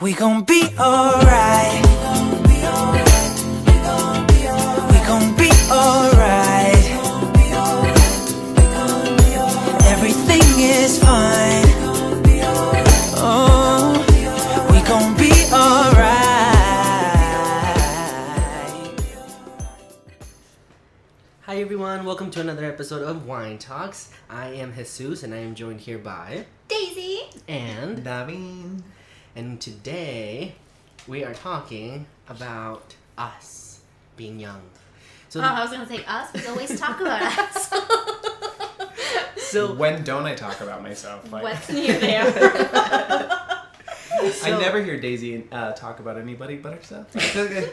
We gon' be alright. We gon' be alright. Everything is fine. Oh, we gon' be alright. Hi everyone, welcome to another episode of Wine Talks. I am Jesus and I am joined here by Daisy and Davin. And today we are talking about us being young. So I was gonna say us. We always talk about us. So When don't I talk about myself? Like, What's new there? I never hear Daisy talk about anybody but herself.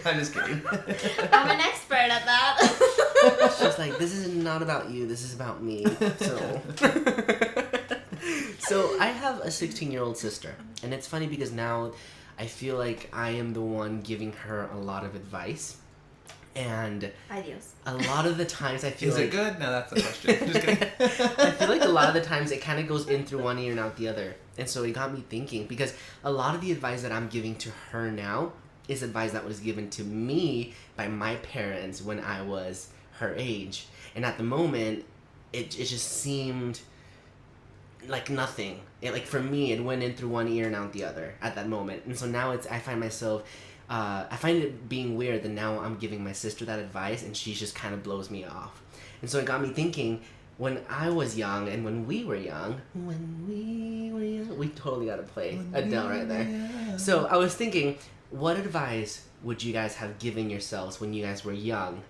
I'm just kidding. I'm an expert at that. she's like, this is not about you, this is about me. So I have a 16-year-old sister, and it's funny because now I feel like I am the one giving her a lot of advice, and Ideas. a lot of the times I feel Is like... it good? No, that's the question. Just kidding. I feel like a lot of the times it kind of goes in through one ear and out the other, and so it got me thinking, because a lot of the advice that I'm giving to her now is advice that was given to me by my parents when I was her age, and at the moment it just seemed like nothing. Like for me, it went in through one ear and out the other at that moment. And so now I find myself, I find it being weird that now I'm giving my sister that advice and she just kind of blows me off. And so it got me thinking, when I was young and when we were young, we totally got to play Adele right there. So I was thinking, what advice would you guys have given yourselves when you guys were young?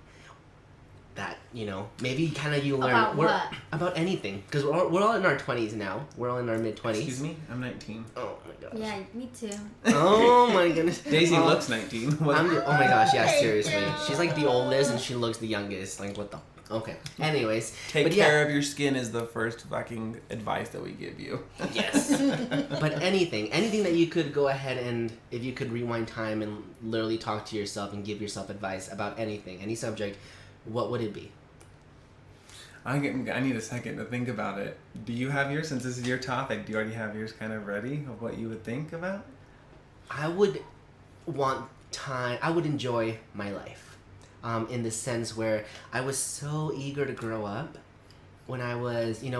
That, you know, maybe kind of you learn About what? About anything, because we're all in our 20s now. We're all in our mid-20s. Excuse me? I'm 19. Oh my gosh. Yeah, me too. Oh my goodness. Daisy looks 19. What? Oh my gosh, yeah, Thank seriously. you. She's like the oldest and she looks the youngest. Like, what the... Okay. Anyways. Take but care yeah. of your skin is the first fucking advice that we give you. Yes. But anything that you could go ahead and, if you could rewind time and literally talk to yourself and give yourself advice about anything, any subject, what would it be? I need a second to think about it. Do you have yours, since this is your topic, do you already have yours kind of ready of what you would think about? I would enjoy my life. In the sense where I was so eager to grow up. When I was 10,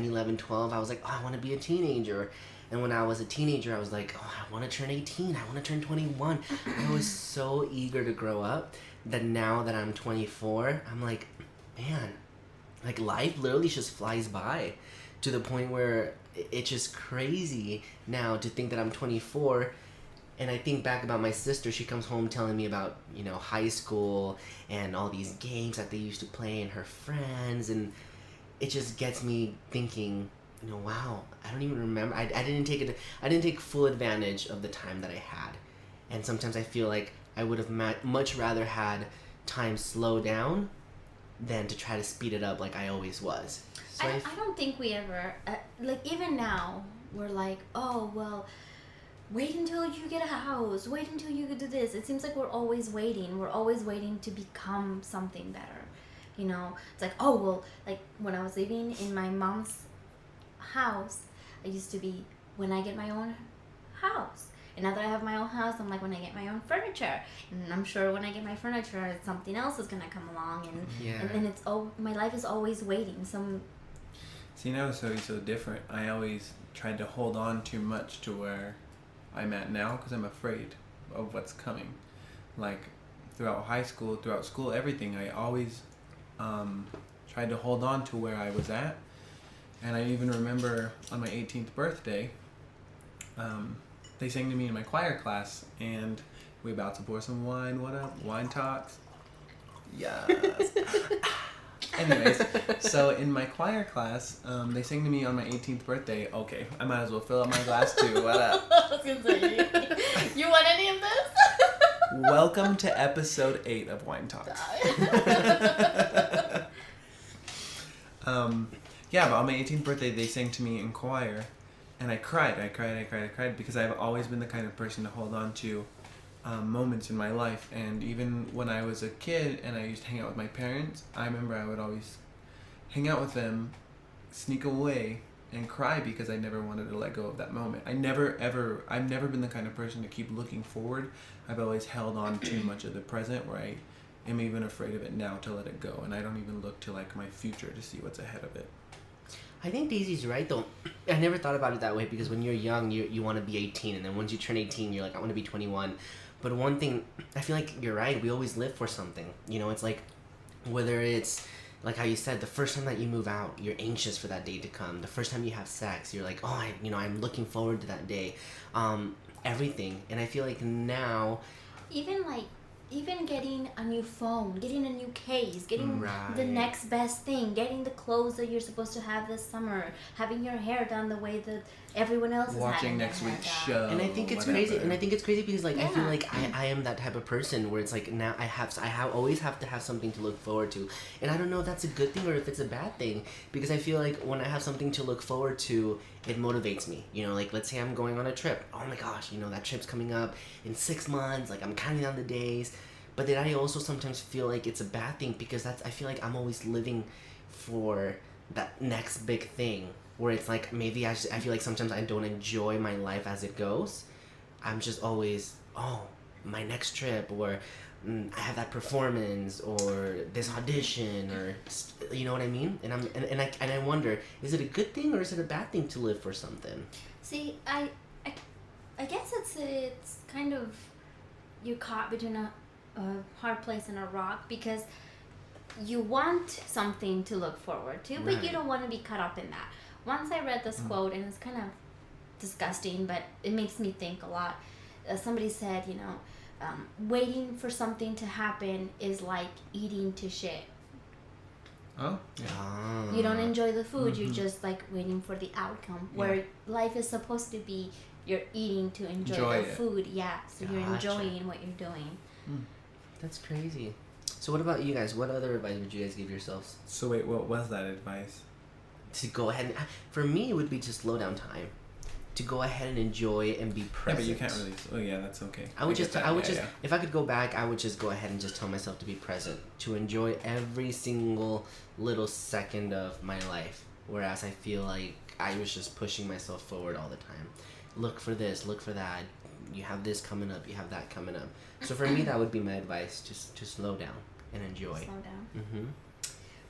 11, 12, I was like, oh, I want to be a teenager. And when I was a teenager, I was like, oh, I want to turn 18. I want to turn 21. I was so eager to grow up that now that I'm 24, I'm like, man, like life literally just flies by to the point where it's just crazy now to think that I'm 24. And I think back about my sister. She comes home telling me about, high school and all these games that they used to play and her friends. And it just gets me thinking, wow, I don't even remember. I didn't take full advantage of the time that I had. And sometimes I feel like I would have much rather had time slow down than to try to speed it up like I always was. So I don't think we ever, even now, we're like, oh, well, wait until you get a house. Wait until you do this. It seems like we're always waiting. We're always waiting to become something better. It's like, oh, well, like when I was living in my mom's house, I used to be, when I get my own house. And now that I have my own house, I'm like, when I get my own furniture. And I'm sure when I get my furniture, something else is going to come along. And then my life is always waiting. See, now it's always so different. I always tried to hold on too much to where I'm at now because I'm afraid of what's coming. Like, throughout high school, throughout school, everything, I always tried to hold on to where I was at. And I even remember on my 18th birthday, they sang to me in my choir class, and we about to pour some wine. What up? Wine talks. Yes. Anyways, so in my choir class, they sang to me on my 18th birthday. Okay, I might as well fill up my glass too. What up? I was going to say, you want any of this? Welcome to episode 8 of Wine Talks. Yeah, but on my 18th birthday, they sang to me in choir. And I cried because I've always been the kind of person to hold on to moments in my life. And even when I was a kid and I used to hang out with my parents, I remember I would always hang out with them, sneak away, and cry because I never wanted to let go of that moment. I've never been the kind of person to keep looking forward. I've always held on too much of the present, where I am even afraid of it now to let it go, and I don't even look to like my future to see what's ahead of it. I think Daisy's right though. I never thought about it that way, because when you're young, you want to be 18, and then once you turn 18, you're like, I want to be 21. But one thing, I feel like you're right. We always live for something. You know, it's like, whether it's like how you said, the first time that you move out, you're anxious for that day to come. The first time you have sex, you're like, oh, I'm looking forward to that day. Everything. And I feel like now, even getting a new phone, getting a new case, getting Right. the next best thing, getting the clothes that you're supposed to have this summer, having your hair done the way that everyone else is Watching having next their hair week's done. show. and I think it's whatever. crazy. And I think it's crazy because like I feel Yeah. like I am that type of person where it's like now I always have to have something to look forward to, and I don't know if that's a good thing or if it's a bad thing, because I feel like when I have something to look forward to, it motivates me. You know, like let's say I'm going on a trip. Oh my gosh, that trip's coming up in 6 months. Like I'm counting down the days. But then I also sometimes feel like it's a bad thing, because I feel like I'm always living for that next big thing, where it's like maybe I feel like sometimes I don't enjoy my life as it goes. I'm just always, my next trip, or I have that performance, or this audition, or you know what I mean? And I wonder, is it a good thing or is it a bad thing to live for something? See, I guess it's kind of, you're caught between a hard place and a rock, because you want something to look forward to, but you Right. don't want to be caught up in that. Once I read this quote, and it's kind of disgusting, but it makes me think a lot. Somebody said, waiting for something to happen is like eating to shit. Oh, yeah. Ah. You don't enjoy the food, you're just like waiting for the outcome. Yeah. Where life is supposed to be, you're eating to enjoy Enjoy the it. food. Yeah, so you're Gotcha. enjoying what you're doing. That's crazy. So what about you guys? What other advice would you guys give yourselves? So wait, what was that advice? To go ahead and, for me, it would be to slow down time. To go ahead and enjoy and be Yeah, present. but you can't really. Oh yeah, that's okay. I would get just, that. I would Yeah, just, yeah. if I could go back, I would just go ahead and just tell myself to be present, to enjoy every single little second of my life. Whereas I feel like I was just pushing myself forward all the time. Look for this, look for that. You have this coming up, you have that coming up. So for me, that would be my advice: just to slow down and enjoy. Slow down. Mm-hmm.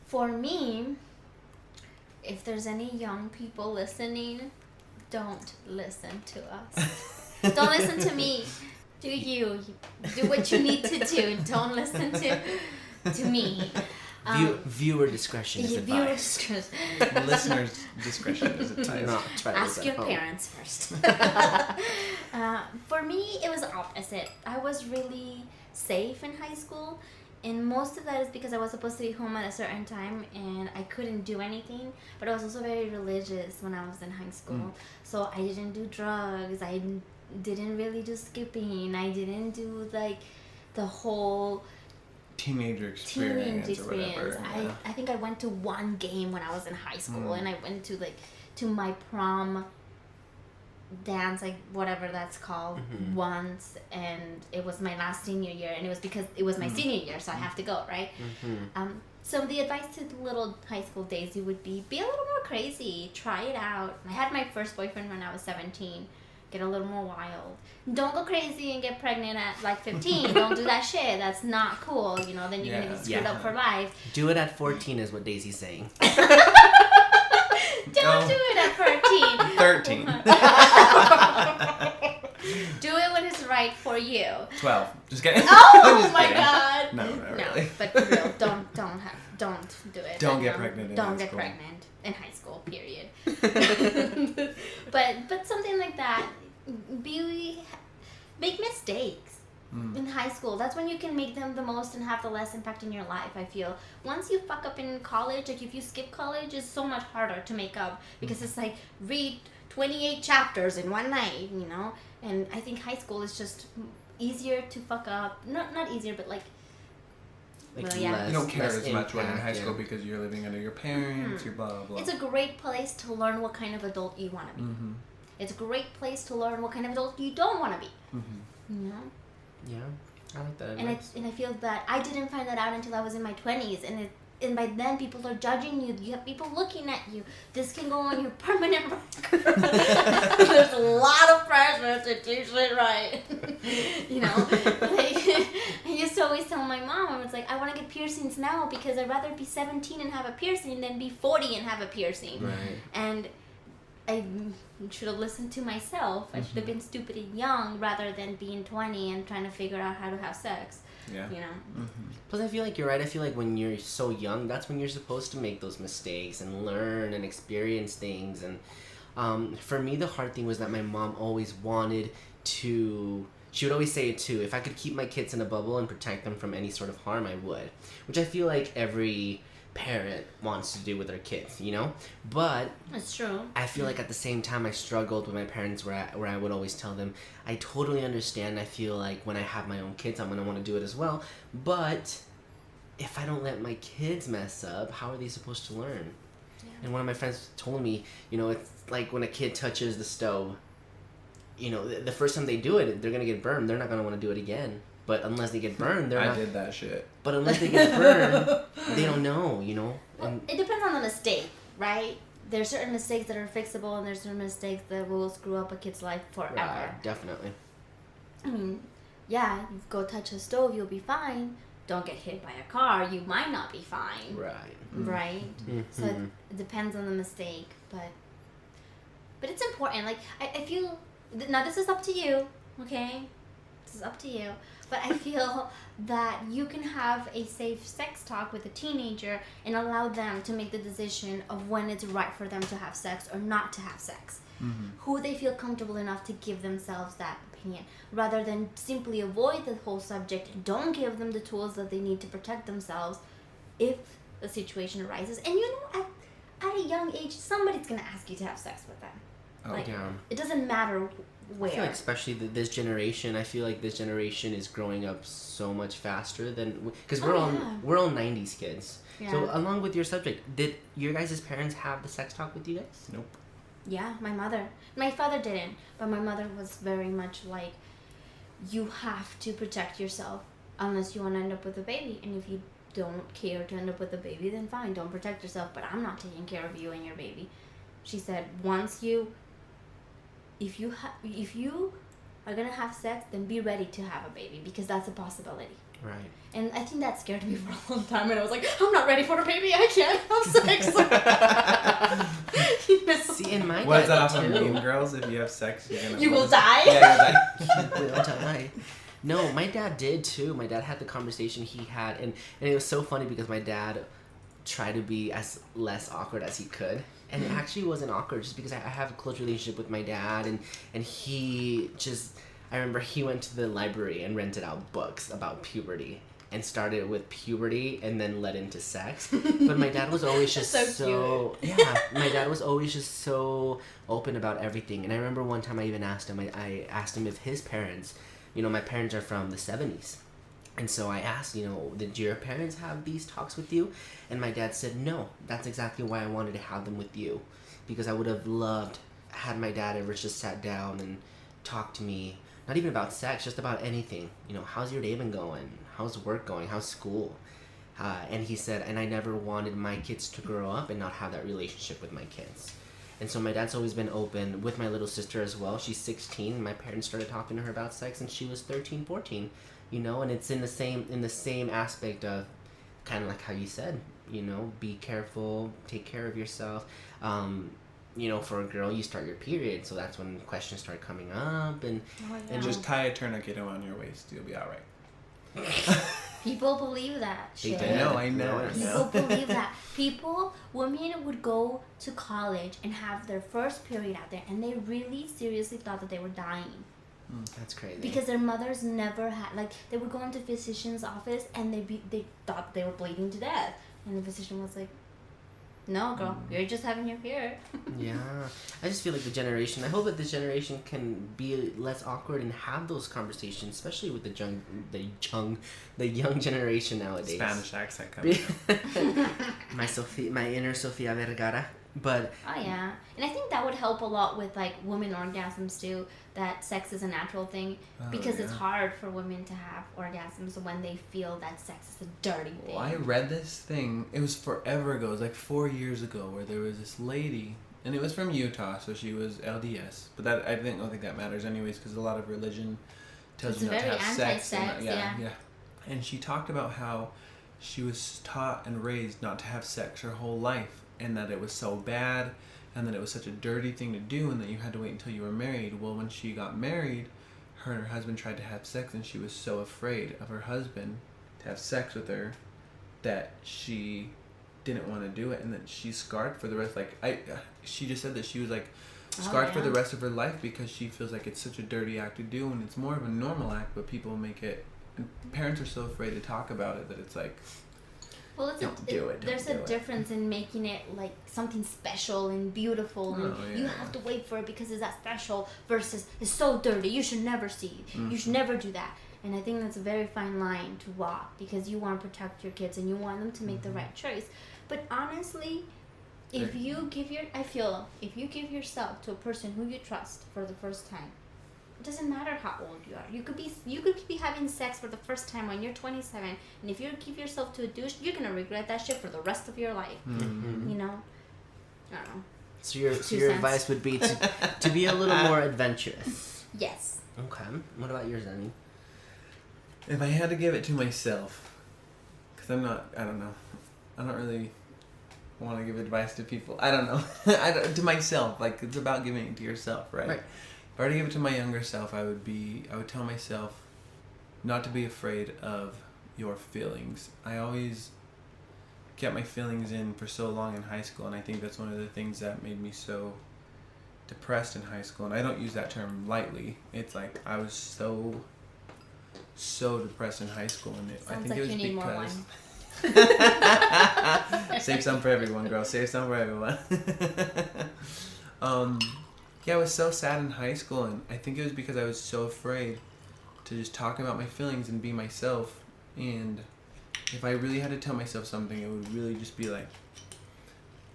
For me, if there's any young people listening, don't listen to us. Don't listen to me. Do you. Do what you need to do. Don't listen to me. Viewer discretion is Yeah, advised. viewer discretion. Listeners' discretion is advised. Not try this Ask at your home. parents first. For me, it was opposite. I was really safe in high school, and most of that is because I was supposed to be home at a certain time, and I couldn't do anything. But I was also very religious when I was in high school, so I didn't do drugs. I didn't really do skipping. I didn't do like the whole Teenager experience. teenage Or whatever. experience. I think I went to one game when I was in high school, and I went to my prom dance, like whatever that's called, once, and it was my last senior year, and it was because it was my senior year, so I have to go, right? So the advice to the little high school Daisy would be a little more crazy, try it out. I had my first boyfriend when I was 17. Get a little more wild. Don't go crazy and get pregnant at like 15. Don't do that shit. That's not cool. Then you're gonna be screwed up for life. Do it at 14 is what Daisy's saying. Don't do it at 13. 14. Do it when it's right for you. 12. Just kidding. Oh Just my kidding. god. No, not really. But for real, don't do it. Don't But, get pregnant in Don't high get school. pregnant in high school. Period. but something like that. Make mistakes in high school. That's when you can make them the most and have the less impact in your life, I feel. Once you fuck up in college, like if you skip college, it's so much harder to make up, because it's like read 28 chapters in one night, and I think high school is just easier to fuck up. Not easier, but like well, yeah. You don't care less as much when in impact, high school yeah. because you're living under your parents, you're blah, blah, blah. It's a great place to learn what kind of adult you want to be. It's a great place to learn what kind of adult you don't want to be. Yeah, I like that And advice. I feel that I didn't find that out until I was in my 20s, and and by then people are judging you. You have people looking at you. This can go on your permanent record. There's a lot of pressure to do shit right. You know, like, I used to always tell my mom, I was like, I want to get piercings now because I'd rather be 17 and have a piercing than be 40 and have a piercing. Right. And I should have listened to myself. I should have been stupid and young rather than being 20 and trying to figure out how to have sex. Yeah. You know? Plus, I feel like you're right. I feel like when you're so young, that's when you're supposed to make those mistakes and learn and experience things. And for me, the hard thing was that my mom always wanted to... She would always say it too. If I could keep my kids in a bubble and protect them from any sort of harm, I would. Which I feel like every parent wants to do with their kids, you know? But It's true. I feel like at the same time I struggled with my parents where I would always tell them, I totally understand. I feel like when I have my own kids, I'm going to want to do it as well. But if I don't let my kids mess up, how are they supposed to learn? Yeah. And one of my friends told me, you know, it's like when a kid touches the stove, you know, the first time they do it, they're going to get burned. They're not going to want to do it again. But unless they get burned, they're I not... did that shit. But unless they get burned, they don't know, you know? Well, And it depends on the mistake, right? There's certain mistakes that are fixable, and there's certain mistakes that will screw up a kid's life forever. right, definitely. I mean, yeah, you go touch a stove, you'll be fine. Don't get hit by a car, you might not be fine. Right. Right? So Mhm. it depends on the mistake, but it's important. Like, I feel, now this is up to you, okay? This is up to you. But I feel that you can have a safe sex talk with a teenager and allow them to make the decision of when it's right for them to have sex or not to have sex. Who they feel comfortable enough to give themselves that opinion, rather than simply avoid the whole subject. Don't give them the tools that they need to protect themselves if the situation arises. And you know, at a young age, somebody's going to ask you to have sex with them. Oh, Like, yeah. it doesn't matter where. I feel like especially this generation. I feel like this generation is growing up so much faster than because we're all 90s kids. Yeah. So along with your subject, did your guys' parents have the sex talk with you guys? Nope. Yeah, my mother. My father didn't, but my mother was very much like, you have to protect yourself unless you want to end up with a baby. And if you don't care to end up with a baby, then fine, don't protect yourself. But I'm not taking care of you and your baby. She said, if you are gonna have sex, then be ready to have a baby because that's a possibility. Right. And I think that scared me for a long time. And I was like, I'm not ready for a baby. I can't have sex. You know? See, in my What's that dad off of too. Mean Girls? If you have sex, you're gonna... You will die? Yeah, you'll die. We don't die. No, my dad did too. My dad had the conversation he had, and it was so funny because my dad tried to be as less awkward as he could. And it actually wasn't awkward just because I have a close relationship with my dad, and he just... I remember he went to the library and rented out books about puberty and started with puberty and then led into sex. But my dad was always just So yeah, my dad was always just so open about everything. And I remember one time I even asked him, I asked him if his parents, you know, my parents are from the 70s. And so I asked, you know, did your parents have these talks with you? And my dad said, no, that's exactly why I wanted to have them with you. Because I would have loved, had my dad ever just sat down and talked to me, not even about sex, just about anything. You know, how's your day been going? How's work going? How's school? And he said, and I never wanted my kids to grow up and not have that relationship with my kids. And so my dad's always been open with my little sister as well. She's 16. My parents started talking to her about sex and she was 13, 14. You know, and it's in the same aspect of kind of like how you said, you know, be careful, take care of yourself. You know, for a girl, you start your period, so that's when questions start coming up, and And just tie a tourniquet around your waist. You'll be all right. People believe that shit. They do. I know. People believe that. Women would go to college and have their first period out there, and they really seriously thought that they were dying. That's crazy. Because their mothers never had, like, they would go into physician's office and they thought they were bleeding to death. And the physician was like, no, girl, you're just having your period. Yeah, I just feel like I hope that this generation can be less awkward and have those conversations, especially with the young generation nowadays. Spanish accent coming out. My inner Sofia Vergara. But Oh yeah, and I think that would help a lot with like women orgasms too. That sex is a natural thing because it's yeah. hard for women to have orgasms when they feel that sex is a dirty thing. Well, I read this thing. It was forever ago. It was like 4 years ago, where there was this lady, and it was from Utah, so she was LDS. But that I don't think that matters anyways, because a lot of religion tells It's you not to very have sex. anti-sex, yeah. And she talked about how she was taught and raised not to have sex her whole life, and that it was so bad, and that it was such a dirty thing to do, and that you had to wait until you were married. Well, when she got married, her and her husband tried to have sex, and she was so afraid of her husband to have sex with her that she didn't want to do it, and that she's scarred for the rest. She just said that she was like scarred for the rest of her life because she feels like it's such a dirty act to do, and it's more of a normal act, but people make it. And parents are so afraid to talk about it that it's like. Well, there's a do it. difference in making it like something special and beautiful, and you have to wait for it because it's that special, versus it's so dirty, you should never see, you should never do that. And I think that's a very fine line to walk, because you want to protect your kids and you want them to make the right choice. But honestly, if you give yourself to a person who you trust for the first time, it doesn't matter how old you are. You could be having sex for the first time when you're 27, and if you give yourself to a douche, you're gonna regret that shit for the rest of your life. You know, I don't know. So your advice would be to be a little more adventurous. Yes. Okay. What about yours, Emmy? If I had to give it to myself, because I don't really want to give advice to people. I don't know. To myself, like, it's about giving it to yourself, right? Right. If I were to give it to my younger self, I would tell myself not to be afraid of your feelings. I always kept my feelings in for so long in high school, and I think that's one of the things that made me so depressed in high school. And I don't use that term lightly. It's like I was so depressed in high school, and I think like it was you need more because save some for everyone, girl. Save some for everyone. Yeah, I was so sad in high school, and I think it was because I was so afraid to just talk about my feelings and be myself. And if I really had to tell myself something, it would really just be like,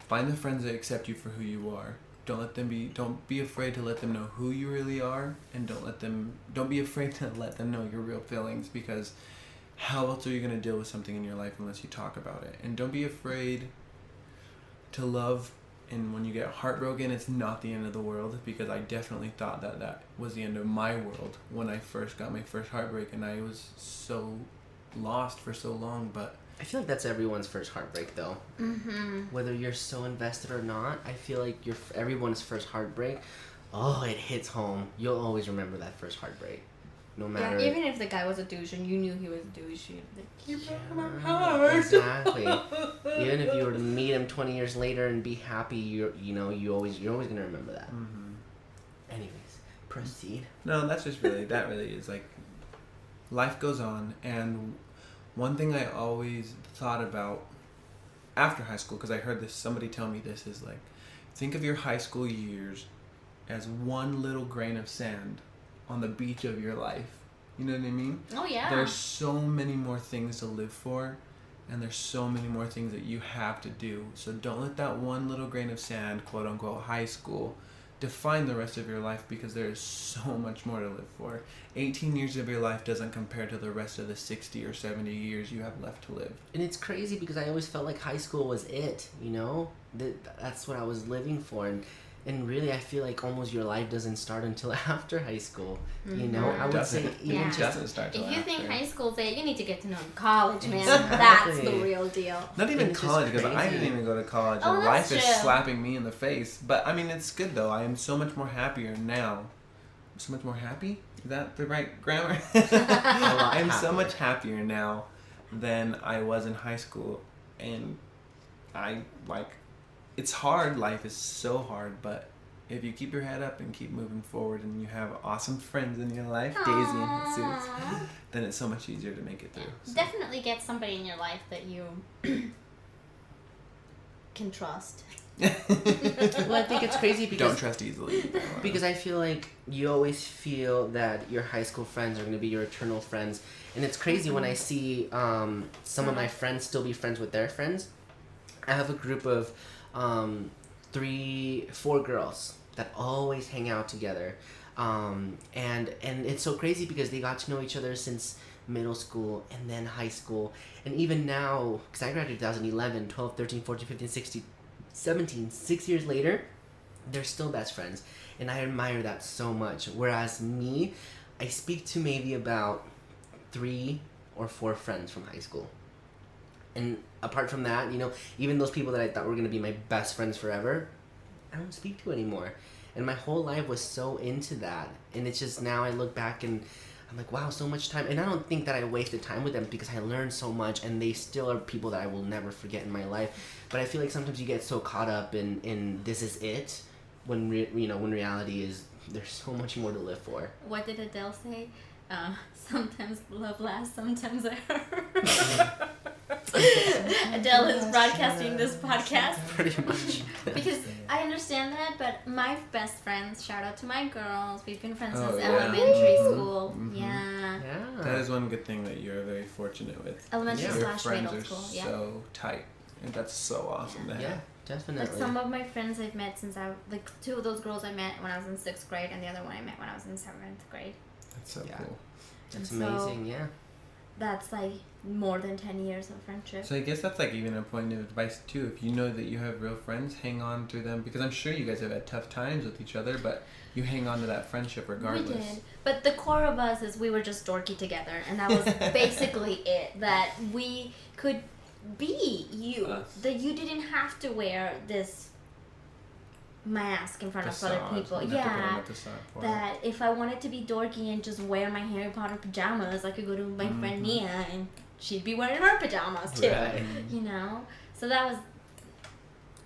find the friends that accept you for who you are. Don't be afraid to let them know who you really are, and don't be afraid to let them know your real feelings, because how else are you going to deal with something in your life unless you talk about it? And don't be afraid to love. And when you get heartbroken, it's not the end of the world, because I definitely thought that was the end of my world when I first got my first heartbreak, and I was so lost for so long. But I feel like that's everyone's first heartbreak, though. Whether you're so invested or not, I feel like everyone's first heartbreak. Oh, it hits home. You'll always remember that first heartbreak, no matter. Yeah, even if the guy was a douche and you knew he was a douche, you'd broke my heart. Exactly. Even if you were to meet him 20 years later and be happy, you're always gonna remember that. Anyways, proceed. No, that really is like, life goes on. And one thing I always thought about after high school, because I heard somebody tell me this, is like, think of your high school years as one little grain of sand on the beach of your life. You know what I mean? Oh yeah. There's so many more things to live for, and there's so many more things that you have to do. So don't let that one little grain of sand, quote unquote, high school, define the rest of your life, because there is so much more to live for. 18 years of your life doesn't compare to the rest of the 60 or 70 years you have left to live. And it's crazy because I always felt like high school was it, that's what I was living for. And really, I feel like almost your life doesn't start until after high school. I would say even It doesn't start till if you after. think high school's it, you need to get to know college, man. Exactly. That's the real deal. Not even It's just college, because I crazy. didn't even go to college, Oh, and that's life is true. slapping me in the face. But I mean, it's good though. I am so much more happier now. So much more happy? Is that the right grammar? I'm so much happier now than I was in high school, and it's hard. Life is so hard, but if you keep your head up and keep moving forward, and you have awesome friends in your life, Daisy and Jesus, then it's so much easier to make it through. So. Definitely get somebody in your life that you can trust. Well, I think it's crazy because Don't trust easily. because I feel like you always feel that your high school friends are going to be your eternal friends, and it's crazy when I see some of my friends still be friends with their friends. I have a group of 4 girls that always hang out together. And it's so crazy because they got to know each other since middle school and then high school. And even now, because I graduated 2011, 12, 13, 14, 15, 16, 17, 6 years later, they're still best friends. And I admire that so much. Whereas me, I speak to maybe about 3 or 4 friends from high school. And apart from that, even those people that I thought were going to be my best friends forever, I don't speak to anymore. And my whole life was so into that. And it's just now I look back and I'm like, wow, so much time. And I don't think that I wasted time with them because I learned so much, and they still are people that I will never forget in my life. But I feel like sometimes you get so caught up in this is it, when when reality is there's so much more to live for. What did Adele say? Sometimes love lasts, sometimes it hurts. Adele is broadcasting this podcast. Pretty much. Because I understand that, but my best friends, shout out to my girls, we've been friends Oh, since yeah. elementary school. Mhm. Yeah. Yeah. That is one good thing that you're very fortunate with. Elementary Yeah. Your slash friends middle are school. Yeah. so tight, and that's so awesome to have. Yeah, definitely. Like some of my friends I've met since like 2 of those girls I met when I was in 6th grade, and the other one I met when I was in 7th grade. That's so Yeah. cool. That's And so- amazing, yeah. That's like more than 10 years of friendship. So I guess that's like even a point of advice too. If you know that you have real friends, hang on to them, because I'm sure you guys have had tough times with each other, but you hang on to that friendship regardless. We did. But the core of us is we were just dorky together, and that was basically it. That we could be you. Us. That you didn't have to wear this mask in front of other Facade. people. You have to put on Yeah. a facade for it. That if I wanted to be dorky and just wear my Harry Potter pajamas, I could go to my friend Nia and she'd be wearing her pajamas too. Right. You know? So that was.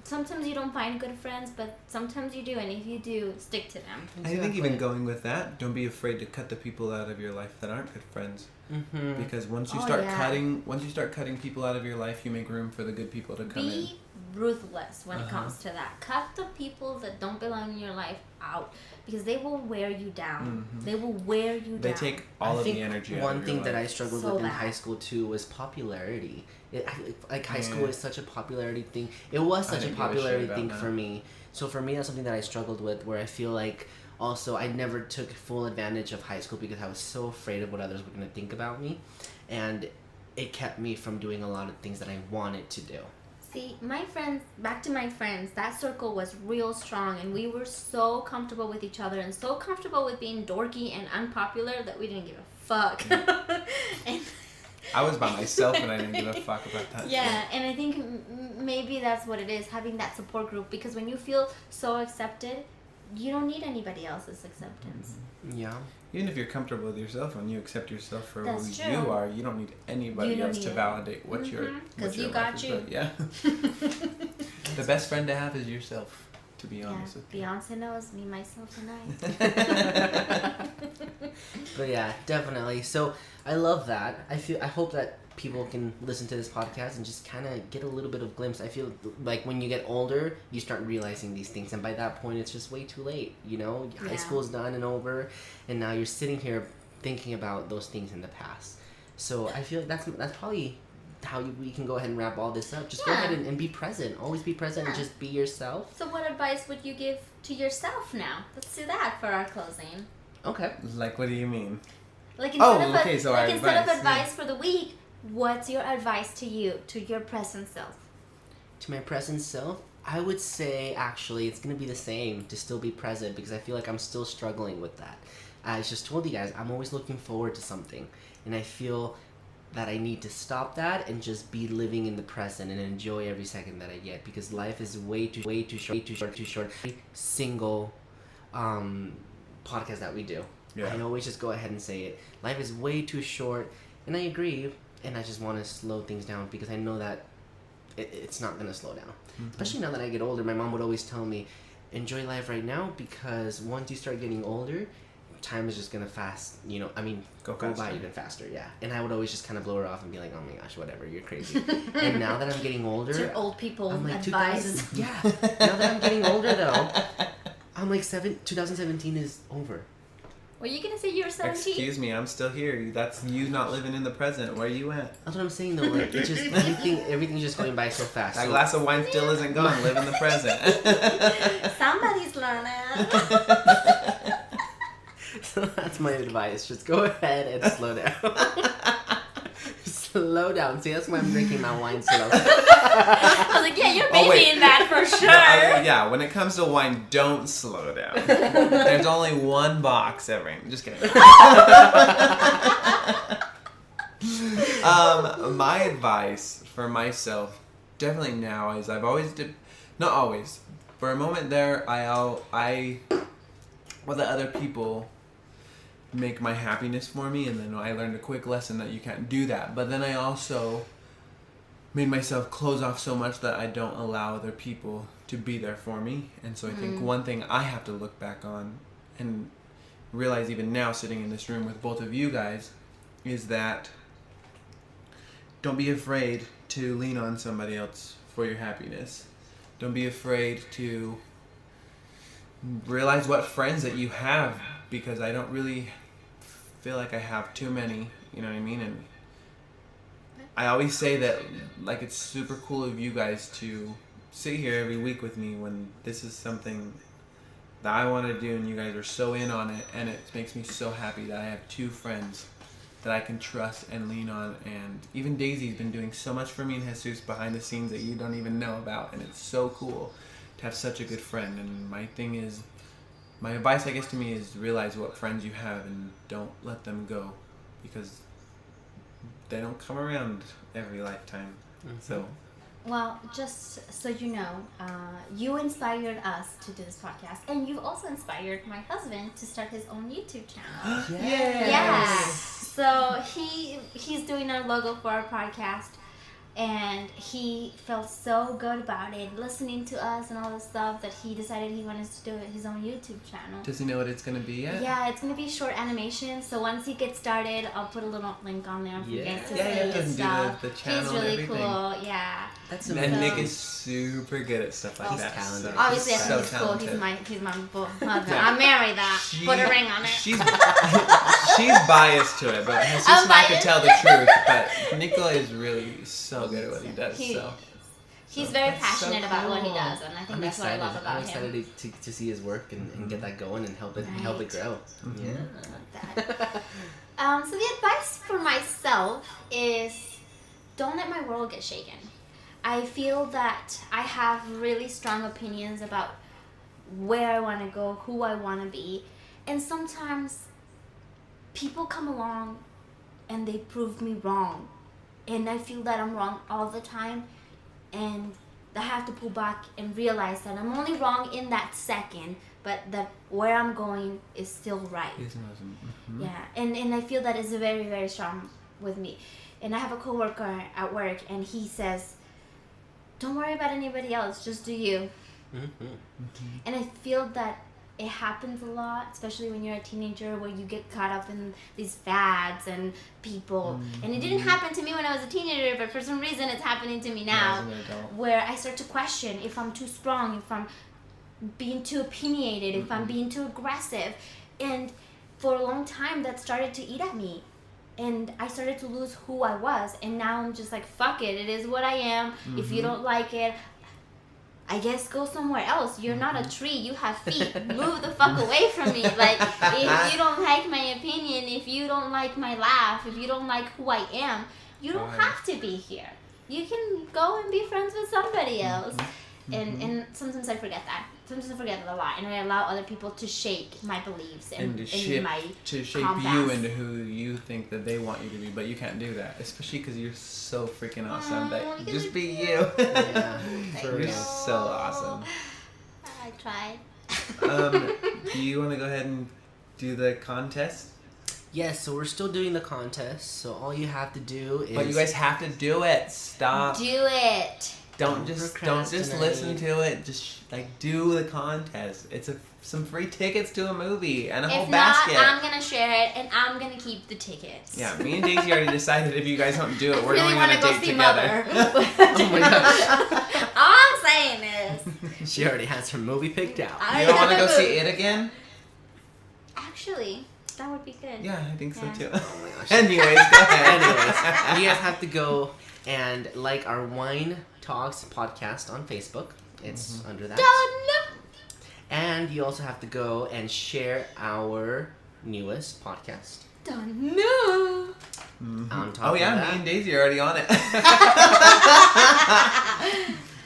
Sometimes you don't find good friends, but sometimes you do, and if you do, stick to them. I think even going with that, don't be afraid to cut the people out of your life that aren't good friends. Mm-hmm. Because once you Oh, start yeah. cutting people out of your life, you make room for the good people to come in. Be ruthless when it Uh-huh. comes to that. Cut the people that don't belong in your life out, because they will wear you down. Mhm. They will wear you They down. take all I of think the energy out one of thing your that I life. struggled So with in bad. high school too was popularity. Like high school Yeah. is such a popularity thing. It was I such a didn't give a shit popularity about thing that. for me. So for me, that's something that I struggled with, where I feel like also I never took full advantage of high school because I was so afraid of what others were going to think about me, and it kept me from doing a lot of things that I wanted to do. See, my friends, back to my friends, that circle was real strong, and we were so comfortable with each other and so comfortable with being dorky and unpopular that we didn't give a fuck. And I was by myself and I didn't give a fuck about that. yeah, and I think maybe that's what it is, having that support group, because when you feel so accepted, you don't need anybody else's acceptance. Yeah. Even if you're comfortable with yourself, when you accept yourself for That's who true. you are, you don't need anybody You don't else need to it. validate what your Mhm, 'cause what your you life got is you. about. Yeah. The best friend to have is yourself, to be Yeah, honest with you. Beyonce knows me, myself, and I. But yeah, definitely. So I love that. I hope that people can listen to this podcast and just kind of get a little bit of glimpse. I feel like when you get older, you start realizing these things, and by that point, it's just way too late. High Yeah. school's done and over, and now you're sitting here thinking about those things in the past. So I feel like that's probably how we can go ahead and wrap all this up. Just go Yeah. ahead and be present. Always be present and Yeah. just be yourself. So what advice would you give to yourself now? Let's do that for our closing. Okay. Like, what do you mean? Like Oh, instead of okay, so our instead of advice, advice for the week, what's your advice to you, to your present self? To my present self, I would say actually it's gonna be the same, to still be present, because I feel like I'm still struggling with that. I just told you guys I'm always looking forward to something, and I feel that I need to stop that and just be living in the present and enjoy every second that I get, because life is way too short. Every single podcast that we do, Yeah. I always just go ahead and say it. Life is way too short, and I agree. And I just want to slow things down, because I know that it's not going to slow down. Mm-hmm. Especially now that I get older, my mom would always tell me, enjoy life right now, because once you start getting older, time is just going to go by faster. even faster, yeah. And I would always just kind of blow her off and be like, oh my gosh, whatever, you're crazy. And now that I'm getting older, It's your old people I'm like, advice. 2000, yeah. Now that I'm getting older, though, I'm like, 2017 is over. Were you gonna say you were 17? Excuse me, I'm still here. That's you not living in the present. Where you at? That's what I'm saying though. Like, it's just everything's just going by so fast. That So, glass of wine still isn't gone. Live in the present. Somebody's learning. so that's my advice. Just go ahead and slow down. Slow down. See, that's why I'm drinking my wine slow. I was like, yeah, you're babying that for sure. Yeah, when it comes to wine, don't slow down. There's only one box every. Just kidding. My advice for myself, definitely now, is I've always not always. For a moment there, I let other people make my happiness for me, and then I learned a quick lesson that you can't do that. But then I also made myself close off so much that I don't allow other people to be there for me. And so I think one thing I have to look back on and realize even now, sitting in this room with both of you guys, is that don't be afraid to lean on somebody else for your happiness. Don't be afraid to realize what friends that you have, because I don't really feel like I have too many, you know what I mean? And I always say that, like, it's super cool of you guys to sit here every week with me when this is something that I want to do and you guys are so in on it, and it makes me so happy that I have two friends that I can trust and lean on. And even Daisy's been doing so much for me and Jesus behind the scenes that you don't even know about, and it's so cool to have such a good friend. And my thing is, my advice, I guess, to me is realize what friends you have and don't let them go, because they don't come around every lifetime. So, well, just so you know, you inspired us to do this podcast, and you've also inspired my husband to start his own YouTube channel. Yes. Yeah. So he's doing our logo for our podcast, and he felt so good about it, listening to us and all this stuff, that he decided he wanted to do his own YouTube channel. does he know what it's going to be yet? Yeah, it's going to be short animation, so once he gets started, I'll put a little link on there for you guys to see he and doesn't stuff. do the channel He's and really everything. cool, yeah. That's And amazing. Nick is super good at stuff like He's that. talented. So Obviously, I so think he's cool. talented. He's my husband. I married that. Put a ring on it. She's biased to it, but Jesus I'm and I can biased. tell the truth. But Nicola is really so good at what he does. He's very that's so passionate about what he cool. does, and I think I'm that's what I excited. love about I'm him. excited to see his work and get that going and help it Right. grow. Mhm. Yeah. So the advice for myself is, don't let my world get shaken. I feel that I have really strong opinions about where I want to go, who I want to be, and sometimes people come along and they prove me wrong, and I feel that I'm wrong all the time, and I have to pull back and realize that I'm only wrong in that second, but that where I'm going is still right. Yeah, and I feel that is very, very strong with me. And I have a coworker at work, and he says, don't worry about anybody else, just do you. And I feel that it happens a lot, especially when you're a teenager, where you get caught up in these fads and people. And it didn't happen to me when I was a teenager, but for some reason it's happening to me now, As an adult. where I start to question if I'm too strong, if I'm being too opinionated, if I'm being too aggressive. And for a long time that started to eat at me, and I started to lose who I was. And now I'm just like, fuck it, it is what I am. If you don't like it, I guess go somewhere else. You're not a tree, you have feet. Move the fuck away from me. Like, if you don't like my opinion, if you don't like my laugh, if you don't like who I am, you don't have to be here. You can go and be friends with somebody else. And sometimes I forget that. Sometimes I forget it a lot, and I allow other people to shape my beliefs and To shape my shape compass. you into who you think that they want you to be, but you can't do that, especially because you're so freaking awesome. That just be you. Yeah. For You're real. so awesome. I tried. Do you want to go ahead and do the contest? Yes, so we're still doing the contest. So all you have to do is. But you guys have to do it. Stop. Do it. Don't just listen to it. Just do the contest. It's some free tickets to a movie and a whole If basket. not, I'm gonna share it, and I'm gonna keep the tickets. Yeah, me and Daisy already decided if you guys don't do it, we're really going on want a to go date see together. Mother. Oh my gosh. All I'm saying is, She already has her movie picked out. I You don't want to have go a see movie. it again? Actually, That would be good. Yeah, I think so Yeah. too. Oh my gosh. Anyways, go ahead. Anyways, you guys have to go and like our Wine Talks podcast on Facebook. It's under that. Done. And you also have to go and share our newest podcast. Done. On top Oh of yeah, that. me and Daisy are already on it.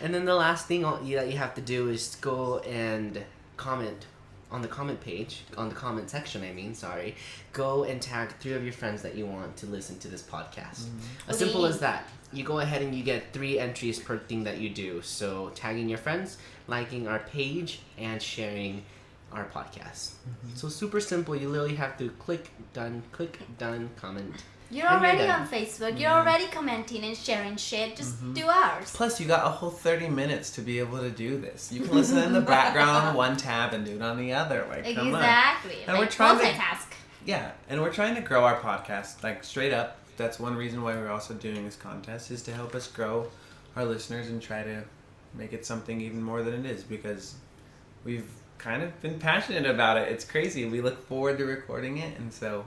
And then the last thing that you have to do is go and comment on the comment page, on the comment section, sorry. Go and tag 3 of your friends that you want to listen to this podcast. As simple as that. You go ahead and you get 3 entries per thing that you do. So tagging your friends, liking our page, and sharing our podcast. So super simple. You literally have to click done, comment. You're And you're already done. on Facebook. You're already commenting and sharing shit. Just do ours. Plus, you got a whole 30 minutes to be able to do this. You can listen in the background on one tab and do it on the other. Like, come on. Exactly. And we're Like trying to- multitask. Yeah, and we're trying to grow our podcast, like, straight up. That's one reason why we're also doing this contest, is to help us grow our listeners and try to make it something even more than it is, because we've kind of been passionate about it. It's crazy. We look forward to recording it, and so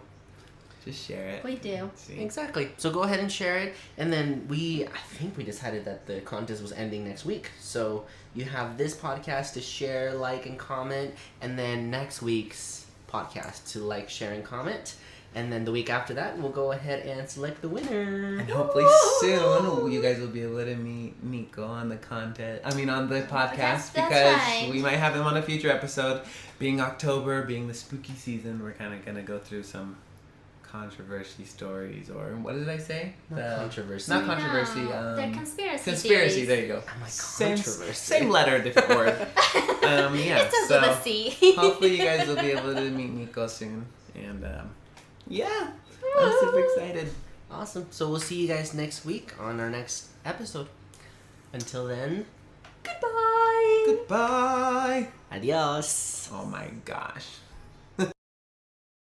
just share it. We do. See? Exactly. So go ahead and share it. And then I think we decided that the contest was ending next week. So you have this podcast to share, like, and comment. And then next week's podcast to like, share, and comment. And then the week after that, we'll go ahead and select the winner. And hopefully soon you guys will be able to meet Nico on the on the podcast, That's because right. we might have him on a future episode. Being October, being the spooky season, we're kind of going to go through some controversy stories, or what did I say? Not controversy. Not controversy. No, they're conspiracy Conspiracy. theories. There you go. I'm like, Same, controversy. same letter, different word. Yeah. It's So a C. hopefully you guys will be able to meet Nico soon, and yeah, I'm super excited. Awesome. So we'll see you guys next week on our next episode. Until then, Goodbye. Goodbye. adios. Oh my gosh.